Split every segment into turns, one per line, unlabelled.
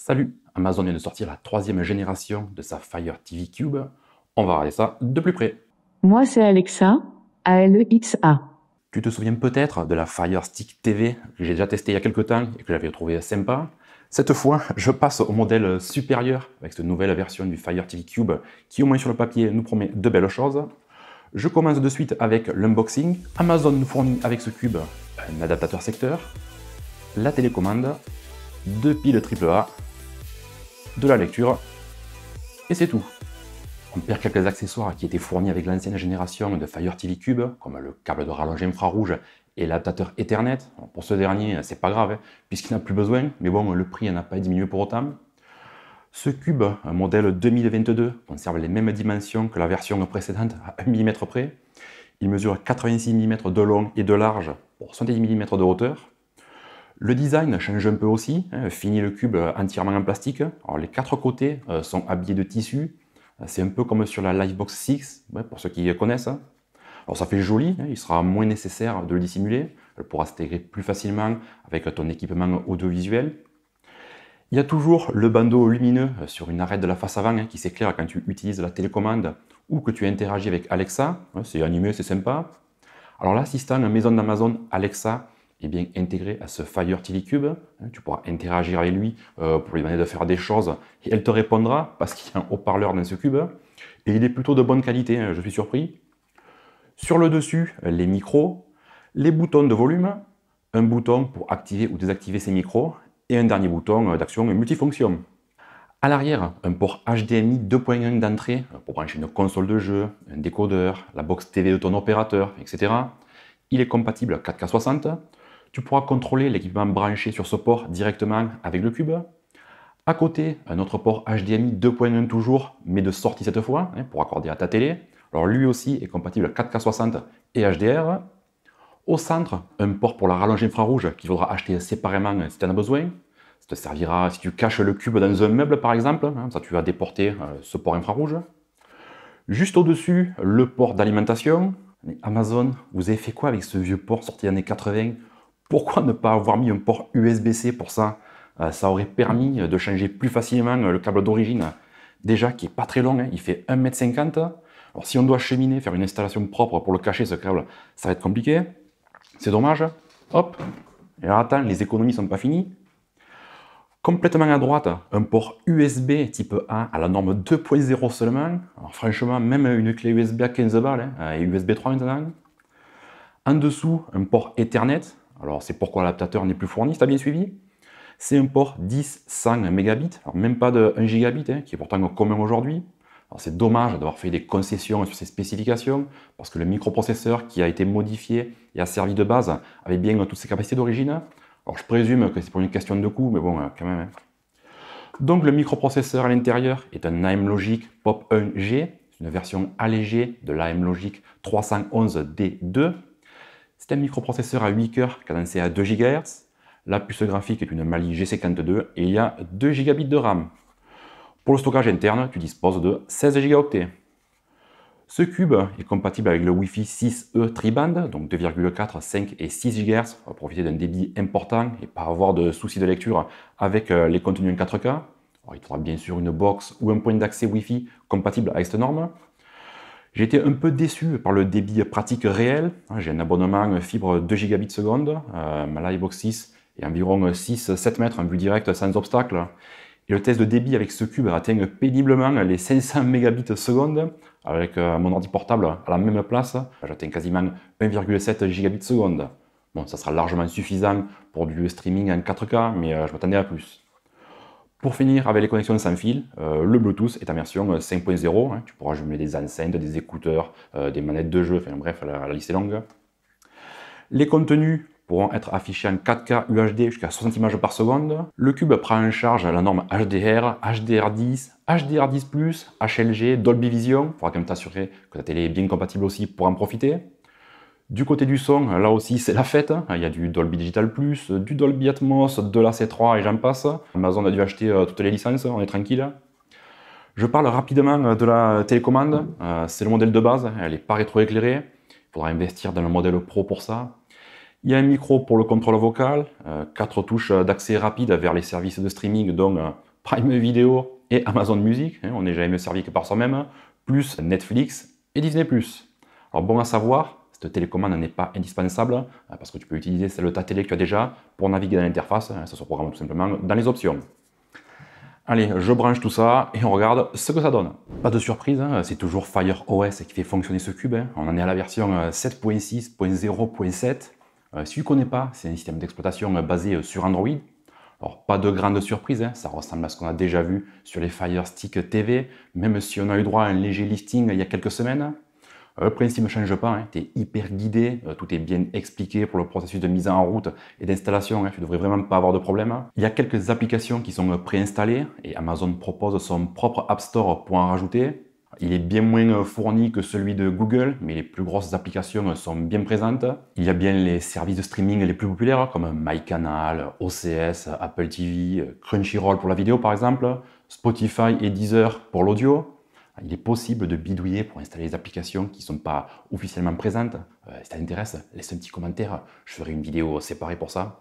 Salut, Amazon vient de sortir la troisième génération de sa Fire TV Cube. On va regarder ça de plus près.
Moi, c'est Alexa, Alexa.
Tu te souviens peut-être de la Fire Stick TV que j'ai déjà testé il y a quelques temps et que j'avais trouvé sympa. Cette fois, je passe au modèle supérieur avec cette nouvelle version du Fire TV Cube qui, au moins sur le papier, nous promet de belles choses. Je commence de suite avec l'unboxing. Amazon nous fournit avec ce cube un adaptateur secteur, la télécommande, deux piles AAA, de la lecture, et c'est tout. On perd quelques accessoires qui étaient fournis avec l'ancienne génération de Fire TV Cube, comme le câble de rallonge infrarouge et l'adaptateur Ethernet. Alors pour ce dernier, c'est pas grave, puisqu'il n'a plus besoin, mais bon, le prix n'a pas diminué pour autant. Ce cube, un modèle 2022, conserve les mêmes dimensions que la version précédente à 1 mm près. Il mesure 86 mm de long et de large pour 70 mm de hauteur. Le design change un peu aussi, fini le cube entièrement en plastique. Alors les quatre côtés sont habillés de tissu. C'est un peu comme sur la Livebox 6, pour ceux qui connaissent. Alors ça fait joli, il sera moins nécessaire de le dissimuler. Elle pourra s'intégrer plus facilement avec ton équipement audiovisuel. Il y a toujours le bandeau lumineux sur une arête de la face avant qui s'éclaire quand tu utilises la télécommande ou que tu interagis avec Alexa. C'est animé, c'est sympa. Alors l'assistant maison d'Amazon Alexa est bien intégré à ce Fire TV Cube. Tu pourras interagir avec lui pour lui demander de faire des choses et elle te répondra parce qu'il y a un haut-parleur dans ce cube. Et il est plutôt de bonne qualité, je suis surpris. Sur le dessus, les micros, les boutons de volume, un bouton pour activer ou désactiver ces micros et un dernier bouton d'action multifonction. À l'arrière, un port HDMI 2.1 d'entrée pour brancher une console de jeu, un décodeur, la box TV de ton opérateur, etc. Il est compatible 4K 60. Tu pourras contrôler l'équipement branché sur ce port directement avec le cube. À côté, un autre port HDMI 2.1 toujours, mais de sortie cette fois, pour accorder à ta télé. Alors lui aussi est compatible 4K 60 et HDR. Au centre, un port pour la rallonge infrarouge qu'il faudra acheter séparément si tu en as besoin. Ça te servira si tu caches le cube dans un meuble par exemple, ça tu vas déporter ce port infrarouge. Juste au-dessus, le port d'alimentation. Amazon, vous avez fait quoi avec ce vieux port sorti des années 80? Pourquoi ne pas avoir mis un port USB-C pour ça? Ça aurait permis de changer plus facilement le câble d'origine, déjà qui est pas très long, il fait 1,50 m. Alors si on doit cheminer, faire une installation propre pour le cacher ce câble, ça va être compliqué. C'est dommage. Hop. Et alors attends, les économies sont pas finies. Complètement à droite, un port USB type A à la norme 2.0 seulement. Alors franchement, même une clé USB à 15 balles et USB 3 maintenant. En dessous, un port Ethernet. Alors c'est pourquoi l'adaptateur n'est plus fourni, si tu as bien suivi. C'est un port 10-100 mégabits, alors même pas de 1 gigabit, qui est pourtant commun aujourd'hui. Alors c'est dommage d'avoir fait des concessions sur ces spécifications, parce que le microprocesseur qui a été modifié et a servi de base avait bien toutes ses capacités d'origine. Alors je présume que c'est pour une question de coût, mais bon, quand même. Donc le microprocesseur à l'intérieur est un AM Logic POP1G, c'est une version allégée de l'AM Logic 311D2. C'est un microprocesseur à 8 cœurs cadencé à 2 GHz. La puce graphique est une Mali G52 et il y a 2 Gb de RAM. Pour le stockage interne, tu disposes de 16 Go. Ce cube est compatible avec le Wi-Fi 6E tri-band, donc 2,4, 5 et 6 GHz, pour profiter d'un débit important et pas avoir de soucis de lecture avec les contenus en 4K. Alors, il faudra bien sûr une box ou un point d'accès Wi-Fi compatible avec cette norme. J'ai été un peu déçu par le débit pratique réel. J'ai un abonnement fibre 2 Gb seconde, ma Livebox 6 est environ 6-7 mètres en vue directe sans obstacle. Et le test de débit avec ce cube atteint péniblement les 500 mégabits seconde. Avec mon ordi portable à la même place, j'atteins quasiment 1,7 gigabits seconde. Bon, ça sera largement suffisant pour du streaming en 4K, mais je m'attendais à plus. Pour finir avec les connexions sans fil, le Bluetooth est en version 5.0. Tu pourras jumeler des enceintes, des écouteurs, des manettes de jeu, enfin bref, la liste est longue. Les contenus pourront être affichés en 4K UHD jusqu'à 60 images par seconde. Le cube prend en charge la norme HDR, HDR10, HDR10+, HLG, Dolby Vision. Il faudra quand même t'assurer que ta télé est bien compatible aussi pour en profiter. Du côté du son, là aussi c'est la fête. Il y a du Dolby Digital+, du Dolby Atmos, de la C3 et j'en passe. Amazon a dû acheter toutes les licences, on est tranquille. Je parle rapidement de la télécommande. C'est le modèle de base, elle n'est pas rétroéclairée. Il faudra investir dans le modèle Pro pour ça. Il y a un micro pour le contrôle vocal, 4 touches d'accès rapide vers les services de streaming, dont Prime Video et Amazon Music, hein, on n'est jamais mieux servi que par soi-même, plus Netflix et Disney+. Alors bon à savoir, cette télécommande n'est pas indispensable, parce que tu peux utiliser celle de ta télé que tu as déjà pour naviguer dans l'interface, ça se programme tout simplement dans les options. Allez, je branche tout ça et on regarde ce que ça donne. Pas de surprise, hein, c'est toujours Fire OS qui fait fonctionner ce cube. Hein. On en est à la version 7.6.0.7. Si tu ne connais pas, c'est un système d'exploitation basé sur Android. Alors, pas de grande surprise, hein, ça ressemble à ce qu'on a déjà vu sur les Fire Stick TV, même si on a eu droit à un léger listing il y a quelques semaines. Le principe ne change pas, hein, tu es hyper guidé, tout est bien expliqué pour le processus de mise en route et d'installation, hein, tu ne devrais vraiment pas avoir de problème. Il y a quelques applications qui sont préinstallées et Amazon propose son propre App Store pour en rajouter. Il est bien moins fourni que celui de Google, mais les plus grosses applications sont bien présentes. Il y a bien les services de streaming les plus populaires comme MyCanal, OCS, Apple TV, Crunchyroll pour la vidéo par exemple, Spotify et Deezer pour l'audio. Il est possible de bidouiller pour installer des applications qui ne sont pas officiellement présentes. Si ça t'intéresse, laisse un petit commentaire, je ferai une vidéo séparée pour ça.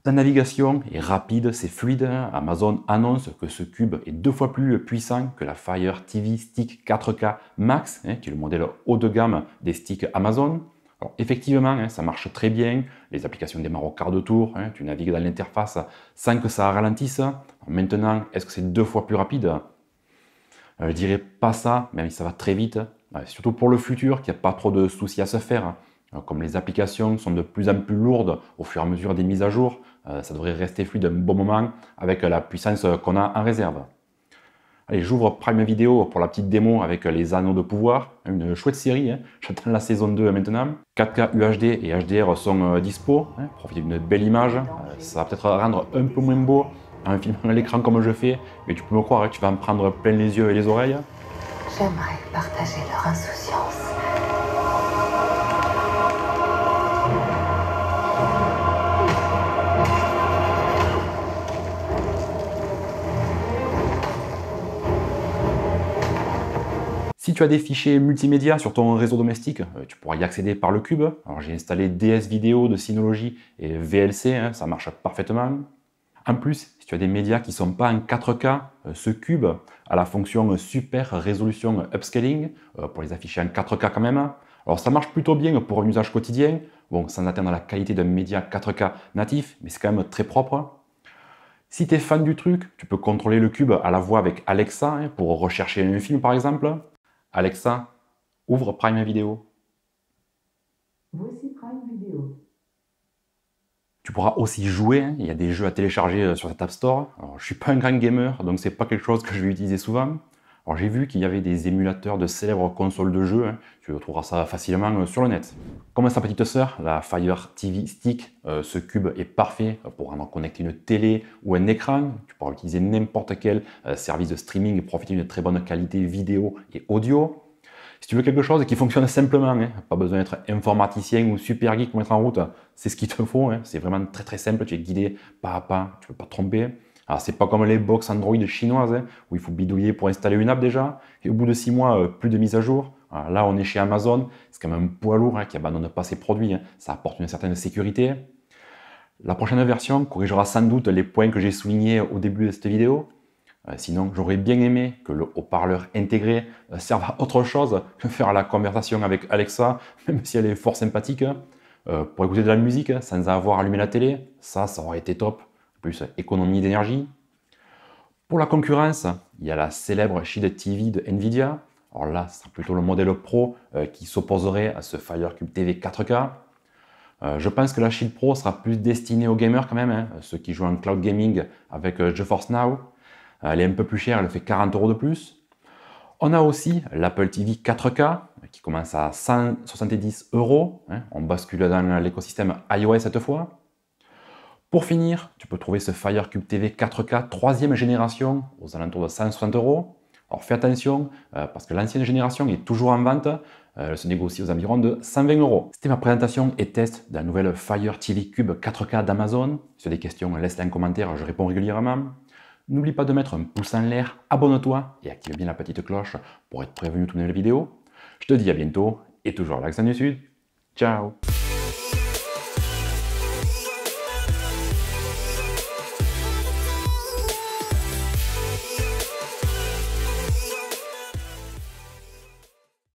La navigation est rapide, c'est fluide. Amazon annonce que ce cube est 2 fois plus puissant que la Fire TV Stick 4K Max, qui est le modèle haut de gamme des sticks Amazon. Alors, effectivement, ça marche très bien, les applications démarrent au quart de tour, tu navigues dans l'interface sans que ça ralentisse. Alors, maintenant, est-ce que c'est 2 fois plus rapide? Je dirais pas ça, même si ça va très vite. Surtout pour le futur, qu'il n'y a pas trop de soucis à se faire. Comme les applications sont de plus en plus lourdes au fur et à mesure des mises à jour, ça devrait rester fluide un bon moment avec la puissance qu'on a en réserve. Allez, j'ouvre Prime Video pour la petite démo avec les anneaux de pouvoir. Une chouette série, j'attends la saison 2 maintenant. 4K UHD et HDR sont dispo. Profitez d'une belle image. Ça va peut-être rendre un peu moins beau en filmant l'écran comme je fais, mais tu peux me croire, tu vas en prendre plein les yeux et les oreilles.
J'aimerais partager leur insouciance.
Si tu as des fichiers multimédia sur ton réseau domestique, tu pourras y accéder par le cube. Alors j'ai installé DS Vidéo de Synology et VLC, ça marche parfaitement. En plus, si tu as des médias qui ne sont pas en 4K, ce cube a la fonction Super Résolution Upscaling pour les afficher en 4K quand même. Alors ça marche plutôt bien pour un usage quotidien, bon, sans atteindre la qualité d'un média 4K natif, mais c'est quand même très propre. Si tu es fan du truc, tu peux contrôler le cube à la voix avec Alexa pour rechercher un film par exemple. Alexa, ouvre Prime Video.
Voici Prime Video.
Tu pourras aussi jouer, il y a des jeux à télécharger sur cet App Store. Alors, je ne suis pas un grand gamer, donc c'est pas quelque chose que je vais utiliser souvent. Alors j'ai vu qu'il y avait des émulateurs de célèbres consoles de jeux, tu trouveras ça facilement sur le net. Comme sa petite sœur, la Fire TV Stick, ce cube est parfait pour rendre connecter une télé ou un écran. Tu pourras utiliser n'importe quel service de streaming et profiter d'une très bonne qualité vidéo et audio. Si tu veux quelque chose qui fonctionne simplement, pas besoin d'être informaticien ou super geek pour mettre en route, c'est ce qu'il te faut, c'est vraiment très très simple, tu es guidé pas à pas, tu ne peux pas te tromper. Alors c'est pas comme les box Android chinoises, où il faut bidouiller pour installer une app déjà, et au bout de 6 mois, plus de mise à jour. Alors là on est chez Amazon, c'est quand même un poids lourd qui abandonne pas ses produits, ça apporte une certaine sécurité. La prochaine version corrigera sans doute les points que j'ai soulignés au début de cette vidéo. Sinon, j'aurais bien aimé que le haut-parleur intégré serve à autre chose que faire la conversation avec Alexa, même si elle est fort sympathique. Pour écouter de la musique sans avoir allumé la télé, ça aurait été top. Plus économie d'énergie. Pour la concurrence, il y a la célèbre Shield TV de Nvidia. Alors là, c'est plutôt le modèle Pro qui s'opposerait à ce Fire Cube TV 4K. Je pense que la Shield Pro sera plus destinée aux gamers quand même, ceux qui jouent en cloud gaming avec GeForce Now. Elle est un peu plus chère, elle fait 40 € de plus. On a aussi l'Apple TV 4K qui commence à 170 €. On bascule dans l'écosystème iOS cette fois. Pour finir, tu peux trouver ce Fire Cube TV 4K 3e génération aux alentours de 160 €. Alors fais attention, parce que l'ancienne génération est toujours en vente. Elle se négocie aux environs de 120 €. C'était ma présentation et test de la nouvelle Fire TV Cube 4K d'Amazon. Si tu as des questions, laisse-les en commentaire, je réponds régulièrement. N'oublie pas de mettre un pouce en l'air, abonne-toi et active bien la petite cloche pour être prévenu de toutes mes nouvelles vidéos. Je te dis à bientôt et toujours l'accent du Sud. Ciao!